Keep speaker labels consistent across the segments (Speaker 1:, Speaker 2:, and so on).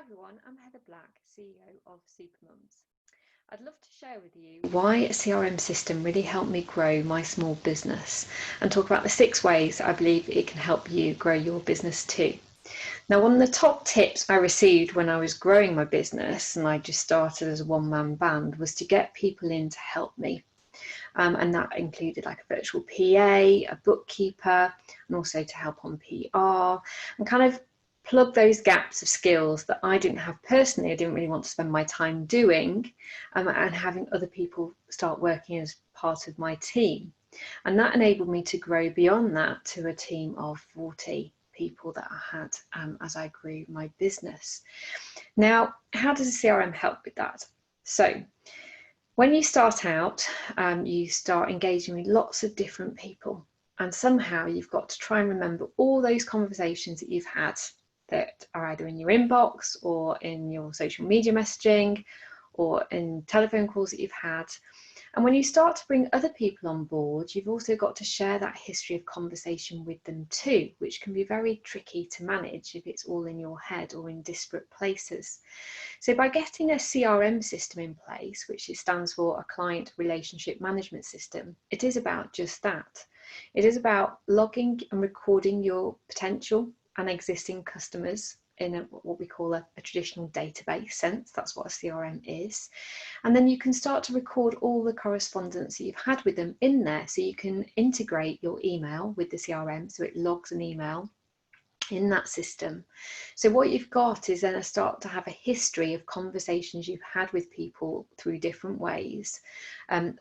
Speaker 1: Hi everyone, I'm Heather Black, CEO of Supermums. I'd love to share with you why a CRM system really helped me grow my small business and talk about the 6 ways I believe it can help you grow your business too. Now, one of the top tips I received when I was growing my business, and I just started as a one-man band, was to get people in to help me. And that included like a virtual PA, a bookkeeper, and also to help on PR and kind of plug those gaps of skills that I didn't have personally. I didn't really want to spend my time doing, and having other people start working as part of my team. And that enabled me to grow beyond that to a team of 40 people that I had as I grew my business. Now, how does a CRM help with that? So when you start out, you start engaging with lots of different people, and somehow you've got to try and remember all those conversations that you've had that are either in your inbox or in your social media messaging or in telephone calls that you've had. And when you start to bring other people on board, you've also got to share that history of conversation with them too, which can be very tricky to manage if it's all in your head or in disparate places. So by getting a CRM system in place, which stands for a client relationship management system, it is about just that. It is about logging and recording your potential and existing customers in what we call a traditional database sense. That's what a CRM is. And then you can start to record all the correspondence that you've had with them in there, so you can integrate your email with the CRM, so it logs an email in that system. So what you've got is then a start to have a history of conversations you've had with people through different ways,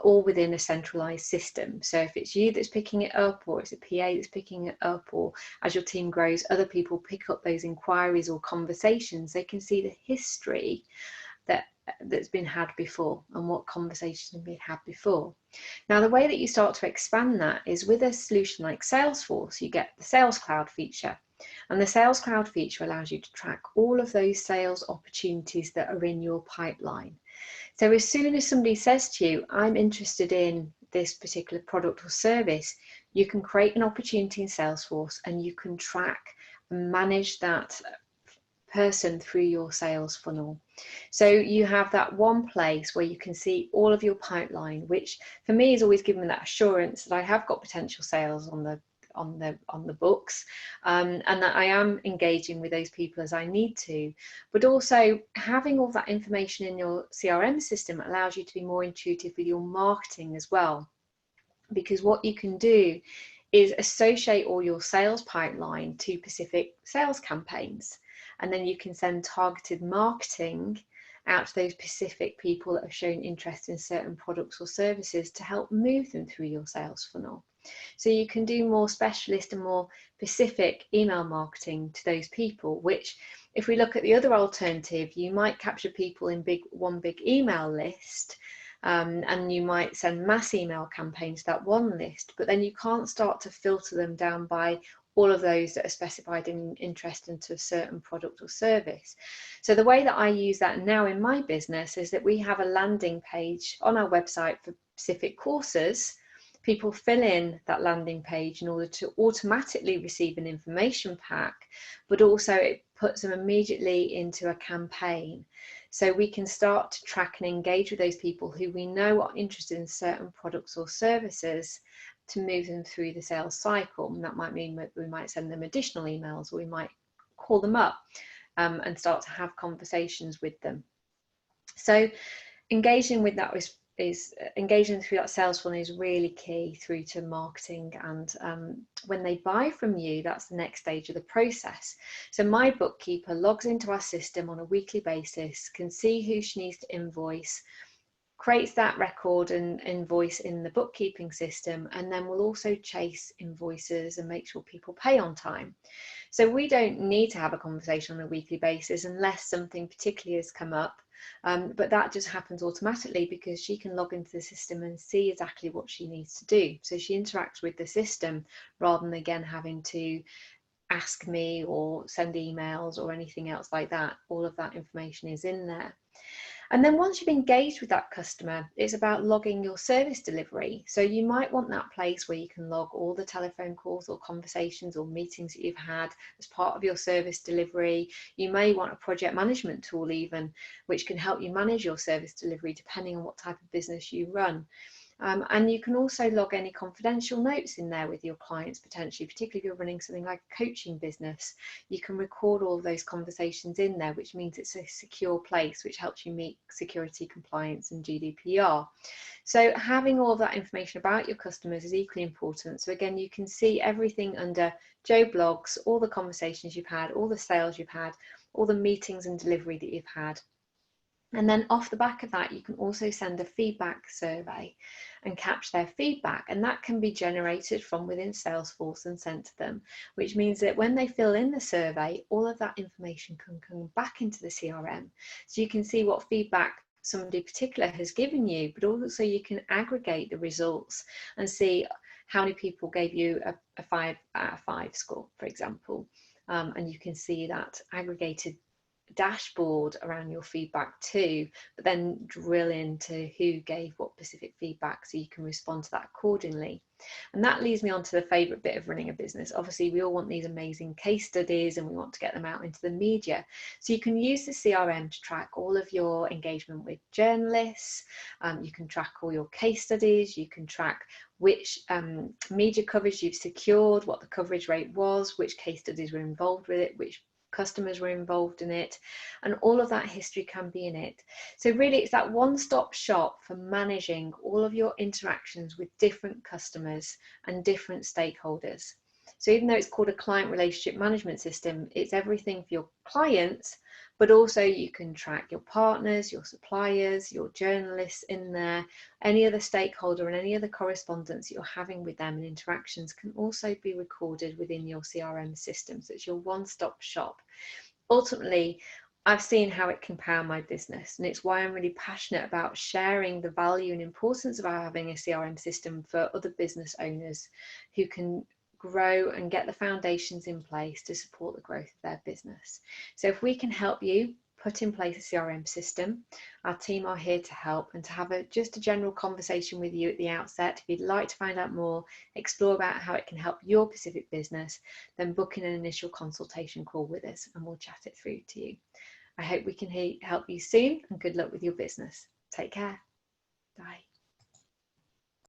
Speaker 1: all within a centralized system. So if it's you that's picking it up, or it's a PA that's picking it up, or as your team grows, other people pick up those inquiries or conversations, they can see the history that's been had before and what conversations have been had before. Now, the way that you start to expand that is with a solution like Salesforce. You get the Sales Cloud feature. And the Sales Cloud feature allows you to track all of those sales opportunities that are in your pipeline. So as soon as somebody says to you, I'm interested in this particular product or service, you can create an opportunity in Salesforce and you can track and manage that person through your sales funnel. So you have that one place where you can see all of your pipeline, which for me is always giving me that assurance that I have got potential sales on the books, and that I am engaging with those people as I need to. But also having all that information in your CRM system allows you to be more intuitive with your marketing as well, because what you can do is associate all your sales pipeline to specific sales campaigns, and then you can send targeted marketing out to those specific people that have shown interest in certain products or services to help move them through your sales funnel. So you can do more specialist and more specific email marketing to those people, which if we look at the other alternative, you might capture people in one big email list, and you might send mass email campaigns to that one list, but then you can't start to filter them down by all of those that are specified in interest into a certain product or service. So the way that I use that now in my business is that we have a landing page on our website for specific courses. People fill in that landing page in order to automatically receive an information pack, but also it puts them immediately into a campaign. So we can start to track and engage with those people who we know are interested in certain products or services to move them through the sales cycle. And that might mean that we might send them additional emails, or we might call them up and start to have conversations with them. So engaging with that is engaging through that sales funnel is really key through to marketing, and when they buy from you, that's the next stage of the process. So my bookkeeper logs into our system on a weekly basis, can see who she needs to invoice, creates that record and invoice in the bookkeeping system, and then we'll also chase invoices and make sure people pay on time. So we don't need to have a conversation on a weekly basis unless something particularly has come up. But that just happens automatically because she can log into the system and see exactly what she needs to do. So she interacts with the system rather than again having to ask me or send emails or anything else like that. All of that information is in there. And then once you've engaged with that customer, it's about logging your service delivery. So you might want that place where you can log all the telephone calls or conversations or meetings that you've had as part of your service delivery. You may want a project management tool even, which can help you manage your service delivery depending on what type of business you run. And you can also log any confidential notes in there with your clients potentially, particularly if you're running something like a coaching business. You can record all of those conversations in there, which means it's a secure place, which helps you meet security, compliance and GDPR. So having all that information about your customers is equally important. So again, you can see everything under Joe Blogs, all the conversations you've had, all the sales you've had, all the meetings and delivery that you've had. And then off the back of that, you can also send a feedback survey and capture their feedback. And that can be generated from within Salesforce and sent to them, which means that when they fill in the survey, all of that information can come back into the CRM. So you can see what feedback somebody particular has given you, but also you can aggregate the results and see how many people gave you a 5 out of 5 score, for example. And you can see that aggregated dashboard around your feedback too, but then drill into who gave what specific feedback so you can respond to that accordingly. And that leads me on to the favorite bit of running a business. Obviously we all want these amazing case studies and we want to get them out into the media, so you can use the CRM to track all of your engagement with journalists. You can track all your case studies, you can track which media coverage you've secured, what the coverage rate was, which case studies were involved with it, which customers were involved in it, and all of that history can be in it. So really it's that one-stop shop for managing all of your interactions with different customers and different stakeholders. So even though it's called a client relationship management system, it's everything for your clients, but also you can track your partners, your suppliers, your journalists in there, any other stakeholder and any other correspondence you're having with them and interactions can also be recorded within your CRM system. So it's your one-stop shop. Ultimately, I've seen how it can power my business, and it's why I'm really passionate about sharing the value and importance of having a CRM system for other business owners who can grow and get the foundations in place to support the growth of their business. So if we can help you put in place a CRM system, our team are here to help and to have just a general conversation with you at the outset. If you'd like to find out more, explore about how it can help your specific business, then book in an initial consultation call with us and we'll chat it through to you. I hope we can help you soon, and good luck with your business. Take care. Bye.